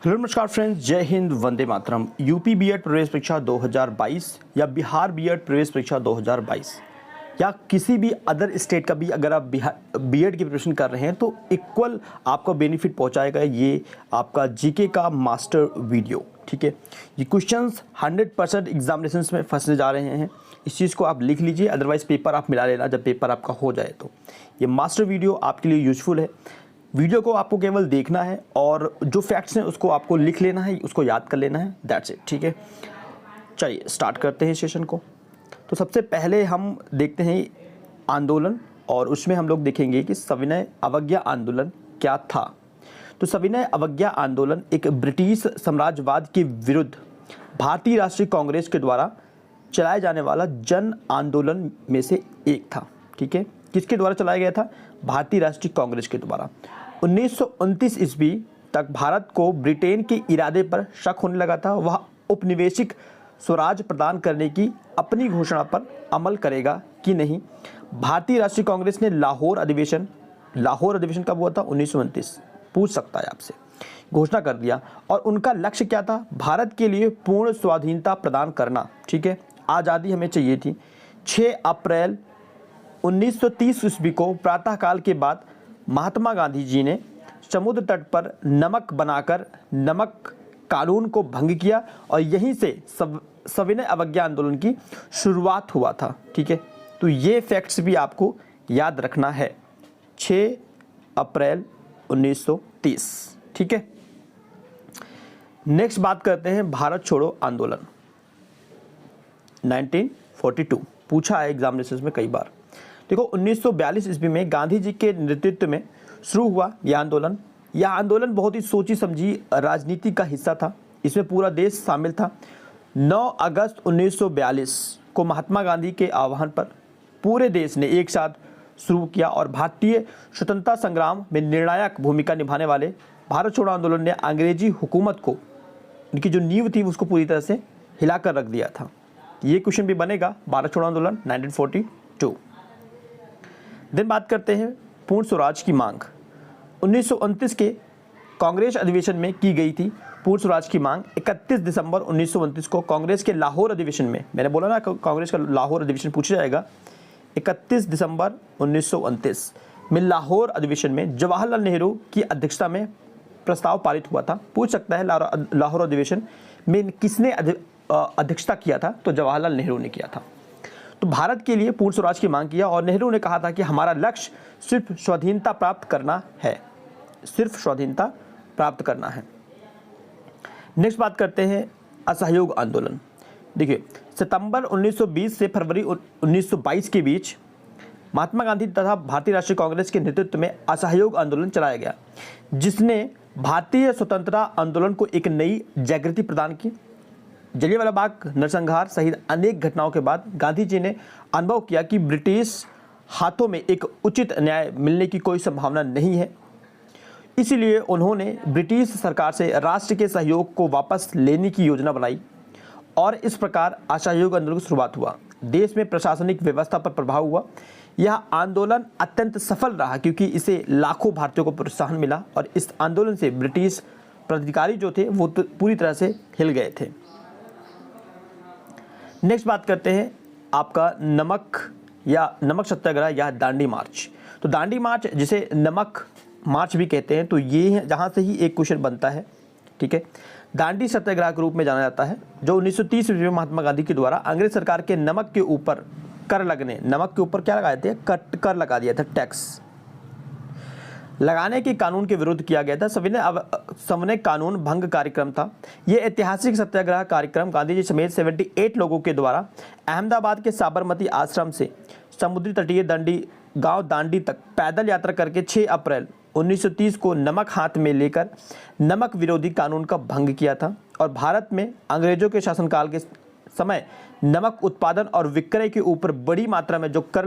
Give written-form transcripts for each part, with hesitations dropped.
Hello नमस्कार friends, जय Hind, Vande Mataram. UP BEd प्रवेश परीक्षा 2022 या बिहार बीएड प्रवेश परीक्षा 2022 या किसी भी अदर स्टेट का भी अगर आप बीएड की प्रिपरेशन कर रहे हैं तो इक्वल आपको बेनिफिट पहुंचाएगा ये आपका जीके का मास्टर वीडियो। ठीक है, ये क्वेश्चंस 100% एग्जामिनेशंस में फंसने जा रहे हैं। इस चीज़ को आप लिख लीजिए, अदरवाइज़ पेपर आप मिला लेना जब पेपर आपका हो जाए। तो ये मास्टर वीडियो आपके लिए यूजफुल है। वीडियो को आपको केवल देखना है और जो फैक्ट्स हैं उसको आपको लिख लेना है, उसको याद कर लेना है, दैट्स इट। ठीक है, चलिए स्टार्ट करते हैं सेशन को। तो सबसे पहले हम देखते हैं आंदोलन, और उसमें हम लोग देखेंगे कि सविनय अवज्ञा आंदोलन क्या था। तो सविनय अवज्ञा आंदोलन एक ब्रिटिश साम्राज्यवाद के विरुद्ध भारतीय राष्ट्रीय कांग्रेस के द्वारा चलाया जाने वाला जन आंदोलन में से एक था। ठीक है, किसके द्वारा चलाया गया था? भारतीय राष्ट्रीय कांग्रेस के द्वारा। 1929 ईस्वी तक भारत को ब्रिटेन के इरादे पर शक होने लगा था। वह औपनिवेशिक स्वराज प्रदान करने की अपनी घोषणा पर अमल करेगा कि नहीं। भारतीय राष्ट्रीय कांग्रेस ने लाहौर अधिवेशन कब हुआ था? 1929, पूछ सकता है आपसे, घोषणा कर दिया। और उनका लक्ष्य क्या था? भारत के लिए पूर्ण स्वाधीनता प्रदान करना। ठीक है, आज़ादी हमें चाहिए थी। 6 अप्रैल 1930 ईस्वी को प्रातःकाल के बाद महात्मा गांधी जी ने समुद्र तट पर नमक बनाकर नमक कानून को भंग किया और यहीं से सविनय अवज्ञा आंदोलन की शुरुआत हुआ था। ठीक है, तो ये फैक्ट्स भी आपको याद रखना है। 6 अप्रैल 1930। ठीक है, नेक्स्ट बात करते हैं भारत छोड़ो आंदोलन 1942। पूछा है एग्जामिनेशंस में कई बार। देखो, 1942 ईस्वी में गांधी जी के नेतृत्व में शुरू हुआ यह आंदोलन। यह आंदोलन बहुत ही सोची समझी राजनीति का हिस्सा था। इसमें पूरा देश शामिल था। 9 अगस्त 1942 को महात्मा गांधी के आह्वान पर पूरे देश ने एक साथ शुरू किया और भारतीय स्वतंत्रता संग्राम में निर्णायक भूमिका निभाने वाले भारत छोड़ो आंदोलन ने अंग्रेजी हुकूमत को, उनकी जो नींव थी उसको पूरी तरह से हिलाकर रख दिया था। ये क्वेश्चन भी बनेगा, भारत छोड़ो आंदोलन 1942। दिन बात करते हैं पूर्ण स्वराज की मांग। 1929 के कांग्रेस अधिवेशन में की गई थी पूर्ण स्वराज की मांग। 31 दिसंबर 1929 को कांग्रेस के लाहौर अधिवेशन में, मैंने बोला ना कांग्रेस का लाहौर अधिवेशन पूछा जाएगा, 31 दिसंबर 1929 में लाहौर अधिवेशन में जवाहरलाल नेहरू की अध्यक्षता में प्रस्ताव पारित हुआ था। पूछ सकता है लाहौर अधिवेशन में किसने अध्यक्षता किया था? तो जवाहरलाल नेहरू ने किया था। तो भारत के लिए पूर्ण स्वराज की मांग किया और नेहरू ने कहा था कि हमारा लक्ष्य सिर्फ स्वाधीनता प्राप्त करना है, सिर्फ स्वाधीनता प्राप्त करना है। नेक्स्ट बात करते हैं असहयोग आंदोलन। देखिए, सितंबर 1920 से फरवरी 1922 के बीच महात्मा गांधी तथा भारतीय राष्ट्रीय कांग्रेस के नेतृत्व में असहयोग आंदोलन चलाया गया, जिसने भारतीय स्वतंत्रता आंदोलन को एक नई जागृति प्रदान की। जलियांवाला बाग नरसंहार सहित अनेक घटनाओं के बाद गांधी जी ने अनुभव किया कि ब्रिटिश हाथों में एक उचित न्याय मिलने की कोई संभावना नहीं है। इसलिए उन्होंने ब्रिटिश सरकार से राष्ट्र के सहयोग को वापस लेने की योजना बनाई और इस प्रकार असहयोग आंदोलन की शुरुआत हुआ। देश में प्रशासनिक व्यवस्था पर प्रभाव हुआ। यह आंदोलन अत्यंत सफल रहा क्योंकि इसे लाखों भारतीयों को प्रोत्साहन मिला और इस आंदोलन से ब्रिटिश पदाधिकारी जो थे वो तो पूरी तरह से हिल गए थे। नेक्स्ट बात करते हैं आपका नमक सत्याग्रह या दांडी मार्च। तो दांडी मार्च, जिसे नमक मार्च भी कहते हैं, तो ये जहाँ से ही एक क्वेश्चन बनता है। ठीक है, दांडी सत्याग्रह के रूप में जाना जाता है, जो 1930 में महात्मा गांधी के द्वारा अंग्रेज सरकार के नमक के ऊपर नमक के ऊपर क्या लगाए थे? कर लगा दिया था, टैक्स लगाने के कानून के विरुद्ध किया गया था। सविनय कानून भंग कार्यक्रम था। यह ऐतिहासिक सत्याग्रह कार्यक्रम गांधी जी समेत 78 लोगों के द्वारा अहमदाबाद के साबरमती आश्रम से समुद्री तटीय गांव दांडी तक पैदल यात्रा करके 6 अप्रैल 1930 को नमक हाथ में लेकर नमक विरोधी कानून का भंग किया था और भारत में अंग्रेजों के शासनकाल के समय नमक उत्पादन और विक्रय के ऊपर बड़ी मात्रा में जो कर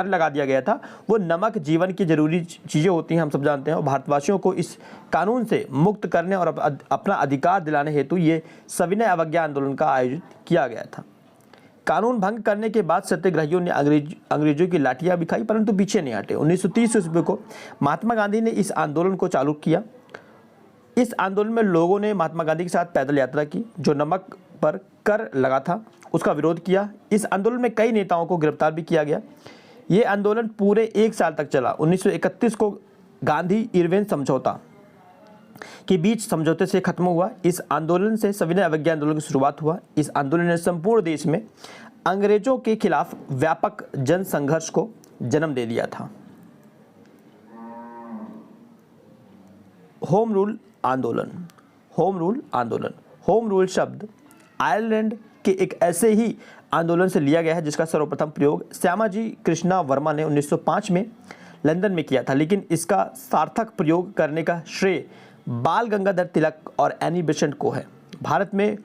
लगा दिया गया था, वो नमक जीवन की जरूरी चीज़ें होती हैं, हम सब जानते हैं। और भारतवासियों को इस कानून से मुक्त करने और अपना अधिकार दिलाने हेतु ये सविनय अवज्ञा आंदोलन का आयोजित किया गया था। कानून भंग करने के बाद सत्याग्रहियों ने अंग्रेजों की लाठियां भी खाई परंतु पीछे नहीं हटे। 1930 ईस्वी को महात्मा गांधी ने इस आंदोलन को चालू किया इस आंदोलन में लोगों ने महात्मा गांधी के साथ पैदल यात्रा की, जो नमक पर कर लगा था उसका विरोध किया। इस आंदोलन में कई नेताओं को गिरफ्तार भी किया गया। ये आंदोलन पूरे 1 साल तक चला। 1931 को गांधी इरविन समझौता के बीच समझौते से खत्म हुआ। इस आंदोलन से सविनय अवज्ञा आंदोलन की शुरुआत हुआ। इस आंदोलन ने संपूर्ण देश में अंग्रेजों के खिलाफ व्यापक जन संघर्ष को जन्म दे दिया था। होम रूल आंदोलन। होम रूल आंदोलन, होम रूल शब्द आयरलैंड के एक ऐसे ही आंदोलन से लिया गया है जिसका सर्वप्रथम प्रयोग श्यामाजी कृष्णा वर्मा ने 1905 में लंदन में किया था, लेकिन इसका सार्थक प्रयोग करने का श्रेय बाल गंगाधर तिलक और एनी बेसेंट को है। भारत में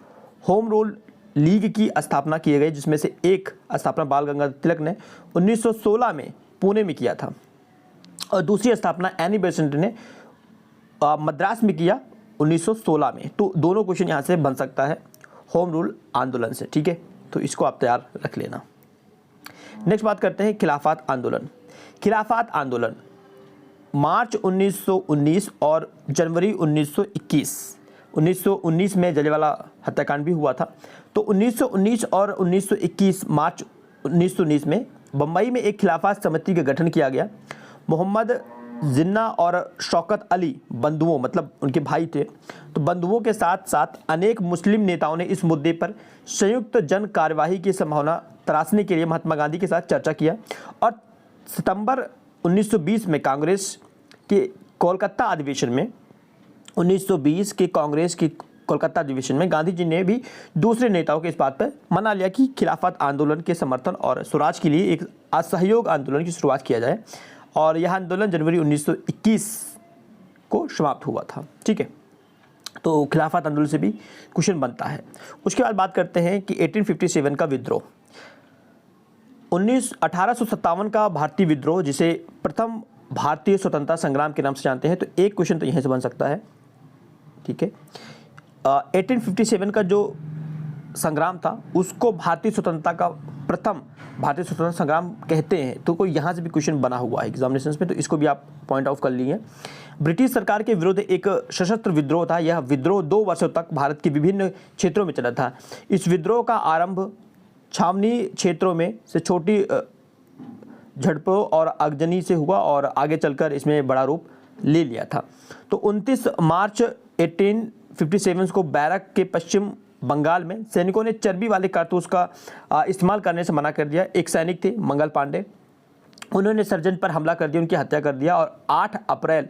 होम रूल लीग की स्थापना की गई, जिसमें से एक स्थापना बाल गंगाधर तिलक ने 1916 में पुणे में किया था और दूसरी स्थापना एनी बेसेंट ने मद्रास में किया 1916 में। तो दोनों क्वेश्चन यहाँ से बन सकता है होम रूल आंदोलन से, ठीक है, तो इसको आप तैयार रख लेना। नेक्स्ट बात करते हैं खिलाफत आंदोलन। खिलाफत आंदोलन मार्च 1919 और जनवरी 1921। 1919 में जलियांवाला हत्याकांड भी हुआ था। तो 1919 और 1921 मार्च 1919 में बम्बई में एक खिलाफत समिति का गठन किया गया। मोहम्मद जिन्ना और शौकत अली बंधुओं, मतलब उनके भाई थे, तो बंधुओं के साथ साथ अनेक मुस्लिम नेताओं ने इस मुद्दे पर संयुक्त जन कार्यवाही की संभावना तराशने के लिए महात्मा गांधी के साथ चर्चा किया और सितंबर 1920 में कांग्रेस के कोलकाता अधिवेशन में 1920 के कांग्रेस की कोलकाता अधिवेशन में गांधी जी ने भी दूसरे नेताओं के इस बात पर मना लिया कि खिलाफत आंदोलन के समर्थन और स्वराज के लिए एक असहयोग आंदोलन की शुरुआत किया जाए, और यह आंदोलन जनवरी 1921 को समाप्त हुआ था, ठीक है। तो खिलाफत आंदोलन से भी क्वेश्चन बनता है। उसके बाद बात करते हैं कि 1857 का विद्रोह। 1857 का भारतीय विद्रोह, जिसे प्रथम भारतीय स्वतंत्रता संग्राम के नाम से जानते हैं, तो एक क्वेश्चन तो यहीं से बन सकता है, ठीक है। 1857 का जो संग्राम था उसको भारतीय स्वतंत्रता का प्रथम भारतीय स्वतंत्रता संग्राम कहते हैं, तो कोई यहाँ से भी क्वेश्चन बना हुआ है एग्जामिनेशन में, तो इसको भी आप पॉइंट आउट कर लिए। ब्रिटिश सरकार के विरुद्ध एक सशस्त्र विद्रोह था। यह विद्रोह 2 वर्षों तक भारत के विभिन्न क्षेत्रों में चला था। इस विद्रोह का आरंभ छावनी क्षेत्रों में से छोटी झड़पों और आगजनी से हुआ और आगे चलकर इसमें बड़ा रूप ले लिया था। तो 29 मार्च 1857 को बैरक के पश्चिम बंगाल में सैनिकों ने चर्बी वाले कारतूस का इस्तेमाल करने से मना कर दिया। एक सैनिक थे मंगल पांडे, उन्होंने सर्जन पर हमला कर दिया, उनकी हत्या कर दिया और 8 अप्रैल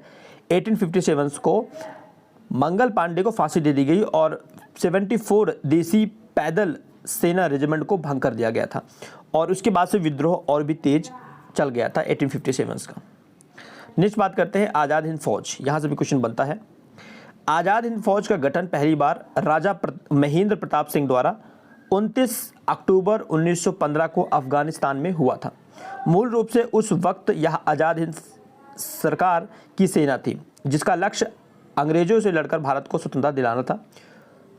1857 को मंगल पांडे को फांसी दे दी गई और 74 देसी पैदल सेना रेजिमेंट को भंग कर दिया गया था और उसके बाद से विद्रोह और भी तेज चल गया था 1857 का। नेक्स्ट बात करते हैं आज़ाद हिंद फौज। यहाँ से भी क्वेश्चन बनता है। आज़ाद हिंद फौज का गठन पहली बार राजा महेंद्र प्रताप सिंह द्वारा 29 अक्टूबर 1915 को अफगानिस्तान में हुआ था। मूल रूप से उस वक्त यह आज़ाद हिंद सरकार की सेना थी जिसका लक्ष्य अंग्रेजों से लड़कर भारत को स्वतंत्रता दिलाना था।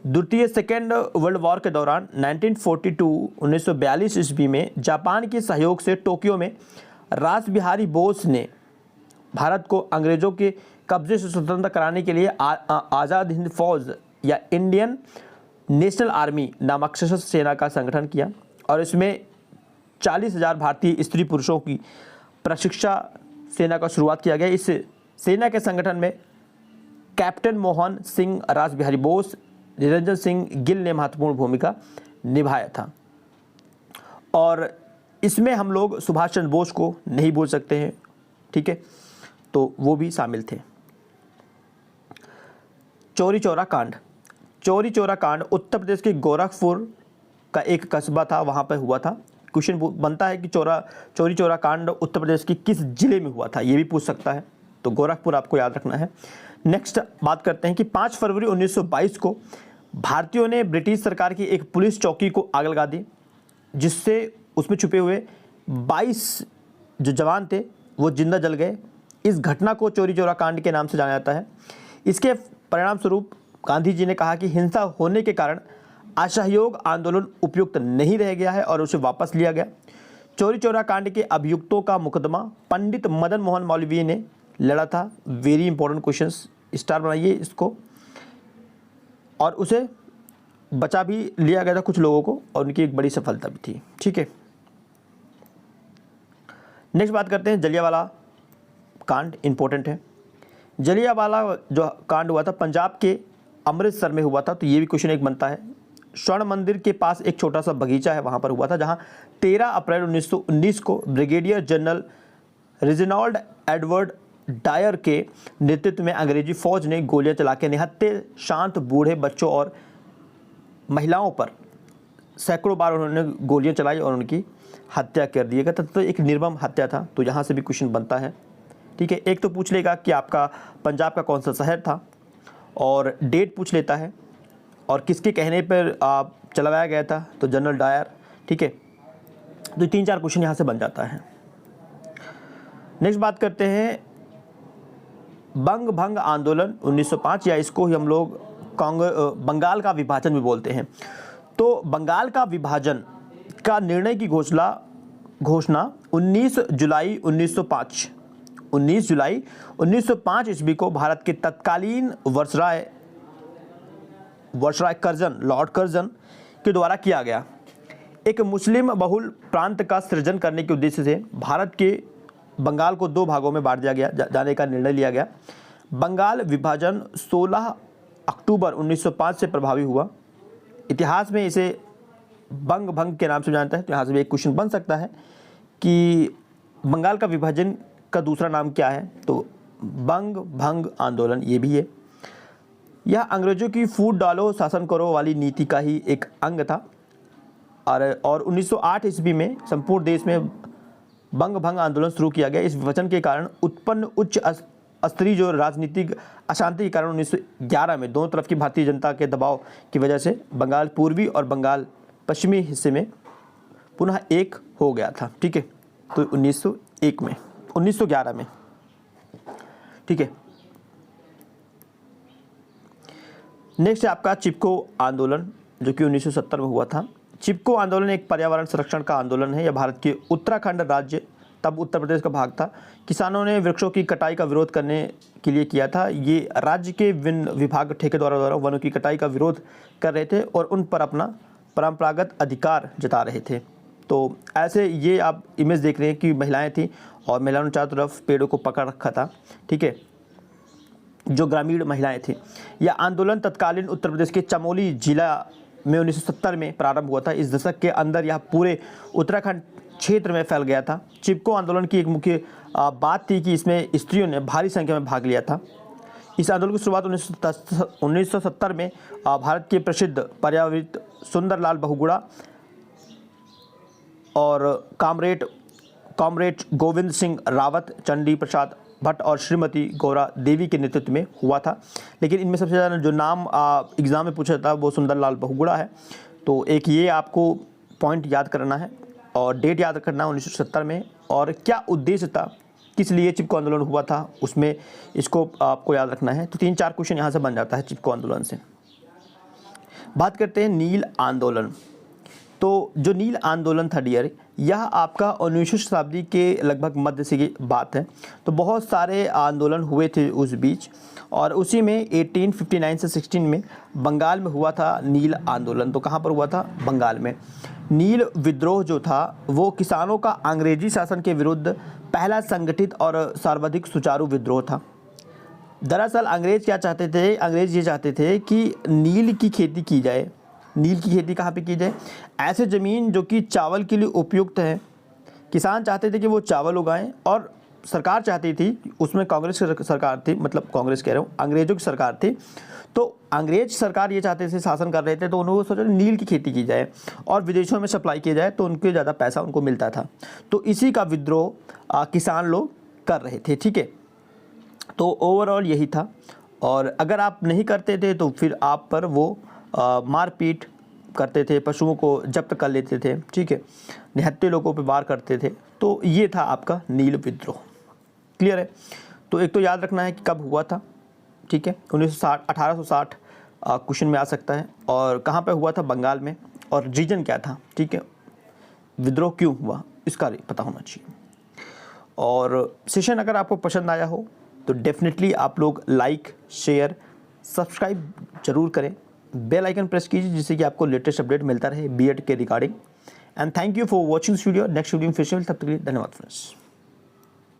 द्वितीय सेकेंड वर्ल्ड वॉर के दौरान 1942 ईस्वी में जापान के सहयोग से टोक्यो में रासबिहारी बोस ने भारत को अंग्रेजों के कब्जे से स्वतंत्र कराने के लिए आज़ाद हिंद फौज या इंडियन नेशनल आर्मी नामक सशस्त्र सेना का संगठन किया और इसमें 40,000 भारतीय स्त्री पुरुषों की प्रशिक्षा सेना का शुरुआत किया गया। इस सेना के संगठन में कैप्टन मोहन सिंह रासबिहारी बोस, निरंजन सिंह गिल ने महत्वपूर्ण भूमिका निभाया था और इसमें हम लोग सुभाष चंद्र बोस को नहीं बोल सकते हैं, ठीक है, तो वो भी शामिल थे। चौरी चौरा कांड। चौरी चौरा कांड उत्तर प्रदेश के गोरखपुर का एक कस्बा था, वहाँ पर हुआ था। क्वेश्चन बनता है कि चौरी चौरा कांड उत्तर प्रदेश के किस जिले में हुआ था, ये भी पूछ सकता है, तो गोरखपुर आपको याद रखना है। नेक्स्ट बात करते हैं कि 5 फरवरी 1922 को भारतीयों ने ब्रिटिश सरकार की एक पुलिस चौकी को आग लगा दी, जिससे उसमें छुपे हुए 22 जो जवान थे वो जिंदा जल गए। इस घटना को चौरी चौरा कांड के नाम से जाना जाता है। इसके परिणाम स्वरूप गांधी जी ने कहा कि हिंसा होने के कारण असहयोग आंदोलन उपयुक्त नहीं रह गया है और उसे वापस लिया गया। चौरी चौरा कांड के अभियुक्तों का मुकदमा पंडित मदन मोहन मौलवी ने लड़ा था। वेरी इंपॉर्टेंट क्वेश्चंस, स्टार बनाइए इसको। और उसे बचा भी लिया गया था कुछ लोगों को, और उनकी एक बड़ी सफलता भी थी। ठीक है, नेक्स्ट बात करते हैं जलियांवाला कांड। इंपॉर्टेंट है। जलियांवाला जो कांड हुआ था पंजाब के अमृतसर में हुआ था, तो ये भी क्वेश्चन एक बनता है। स्वर्ण मंदिर के पास एक छोटा सा बगीचा है, वहाँ पर हुआ था, जहाँ 13 अप्रैल 1919 को brigadier general Reginald Edward Dyer के नेतृत्व में अंग्रेजी फौज ने गोलियां चला के निहत्थे शांत बूढ़े बच्चों और महिलाओं पर सैकड़ों बार उन्होंने गोलियां चलाई और उनकी हत्या कर दी गई। तो एक निर्मम हत्या था, तो यहाँ से भी क्वेश्चन बनता है। ठीक है, एक तो पूछ लेगा कि आपका पंजाब का कौन सा शहर था, और डेट पूछ लेता है, और किसके कहने पर चलवाया गया था, तो जनरल डायर। ठीक है, तो 3-4 क्वेश्चन यहाँ से बन जाता है। नेक्स्ट बात करते हैं बंग भंग आंदोलन 1905, या इसको ही हम लोग बंगाल का विभाजन भी बोलते हैं। तो बंगाल का विभाजन का निर्णय की घोषणा 19 जुलाई 1905 ईस्वी को भारत के तत्कालीन वायसराय कर्जन, लॉर्ड कर्जन के द्वारा किया गया। एक मुस्लिम बहुल प्रांत का सृजन करने के उद्देश्य से भारत के बंगाल को 2 भागों में बांट दिया गया जाने का निर्णय लिया गया। बंगाल विभाजन 16 अक्टूबर 1905 से प्रभावी हुआ। इतिहास में इसे बंग भंग के नाम से जानता है, तो यहाँ से भी एक क्वेश्चन बन सकता है कि बंगाल का विभाजन का दूसरा नाम क्या है, तो बंग भंग आंदोलन ये भी है। यह अंग्रेजों की फूट डालो शासन करो वाली नीति का ही एक अंग था, और 1908 ईस्वी में संपूर्ण देश में बंग भंग आंदोलन शुरू किया गया। इस विभाजन के कारण उत्पन्न उच्च स्तरीय जो राजनीतिक अशांति के कारण 1911 में दोनों तरफ की भारतीय जनता के दबाव की वजह से बंगाल पूर्वी और बंगाल पश्चिमी हिस्से में पुनः एक हो गया था। ठीक है, तो 1911 में। ठीक है, नेक्स्ट है आपका चिपको आंदोलन, जो कि 1970 में हुआ था। चिपको आंदोलन एक पर्यावरण संरक्षण का आंदोलन है। यह भारत के उत्तराखंड राज्य, तब उत्तर प्रदेश का भाग था, किसानों ने वृक्षों की कटाई का विरोध करने के लिए किया था। ये राज्य के वन विभाग ठेकेदारों द्वारा वनों की कटाई का विरोध कर रहे थे और उन पर अपना परंपरागत अधिकार जता रहे थे। तो ऐसे ये आप इमेज देख रहे हैं कि महिलाएं थीं और महिलाओं ने चारों तरफ पेड़ों को पकड़ रखा था। ठीक है, जो ग्रामीण महिलाएं थीं। यह आंदोलन तत्कालीन उत्तर प्रदेश के चमोली जिला में 1970 में प्रारंभ हुआ था। इस दशक के अंदर यह पूरे उत्तराखंड क्षेत्र में फैल गया था। चिपको आंदोलन की एक मुख्य बात थी कि इसमें स्त्रियों ने भारी संख्या में भाग लिया था। इस आंदोलन की शुरुआत 1970 में भारत के प्रसिद्ध पर्यावरित सुंदरलाल बहुगुणा और कॉमरेड गोविंद सिंह रावत, चंडी प्रसाद भट्ट और श्रीमती गौरा देवी के नेतृत्व में हुआ था। लेकिन इनमें सबसे ज़्यादा जो नाम एग्ज़ाम में पूछा था वो सुंदरलाल बहुगुणा है। तो एक ये आपको पॉइंट याद करना है और डेट याद करना 1970 में, और क्या उद्देश्य था, किस लिए चिपको आंदोलन हुआ था, उसमें इसको आपको याद रखना है। तो 3-4 क्वेश्चन यहाँ से बन जाता है चिपको आंदोलन से। बात करते हैं नील आंदोलन। तो जो नील आंदोलन था डियर, यह आपका 19वीं शताब्दी के लगभग मध्य से की बात है। तो बहुत सारे आंदोलन हुए थे उस बीच, और उसी में 1859 से 16 में बंगाल में हुआ था नील आंदोलन। तो कहाँ पर हुआ था? बंगाल में। नील विद्रोह जो था वो किसानों का अंग्रेजी शासन के विरुद्ध पहला संगठित और सर्वाधिक सुचारू विद्रोह था। दरअसल अंग्रेज क्या चाहते थे? अंग्रेज ये चाहते थे कि नील की खेती की जाए। नील की खेती कहाँ पे की जाए? ऐसे ज़मीन जो कि चावल के लिए उपयुक्त है। किसान चाहते थे कि वो चावल उगाएं, और सरकार चाहती थी, उसमें कांग्रेस सरकार थी, मतलब कांग्रेस कह रहा हूँ, अंग्रेजों की सरकार थी। तो अंग्रेज सरकार ये चाहते थे, शासन कर रहे थे, तो उन्होंने सोचा नील की खेती की जाए और विदेशों में सप्लाई किया जाए, तो उनके ज़्यादा पैसा उनको मिलता था। तो इसी का विद्रोह किसान लोग कर रहे थे। ठीक है, तो ओवरऑल यही था। और अगर आप नहीं करते थे तो फिर आप पर वो मारपीट करते थे, पशुओं को जब्त कर लेते थे। ठीक है, निहत्थे लोगों पर वार करते थे। तो ये था आपका नील विद्रोह। क्लियर है? तो एक तो याद रखना है कि कब हुआ था। ठीक है, 1860 क्वेश्चन में आ सकता है। और कहाँ पे हुआ था? बंगाल में। और रीजन क्या था? ठीक है, विद्रोह क्यों हुआ इसका पता होना चाहिए। और सेशन अगर आपको पसंद आया हो तो डेफिनेटली आप लोग लाइक, शेयर, सब्सक्राइब ज़रूर करें। बेल आइकन प्रेस कीजिए जिससे कि आपको लेटेस्ट अपडेट मिलता रहे बीएड के regarding. And thank you for watching this video. Next video में फिर से मिलते हैं, तब तक के लिए धन्यवाद फ्रेंड्स।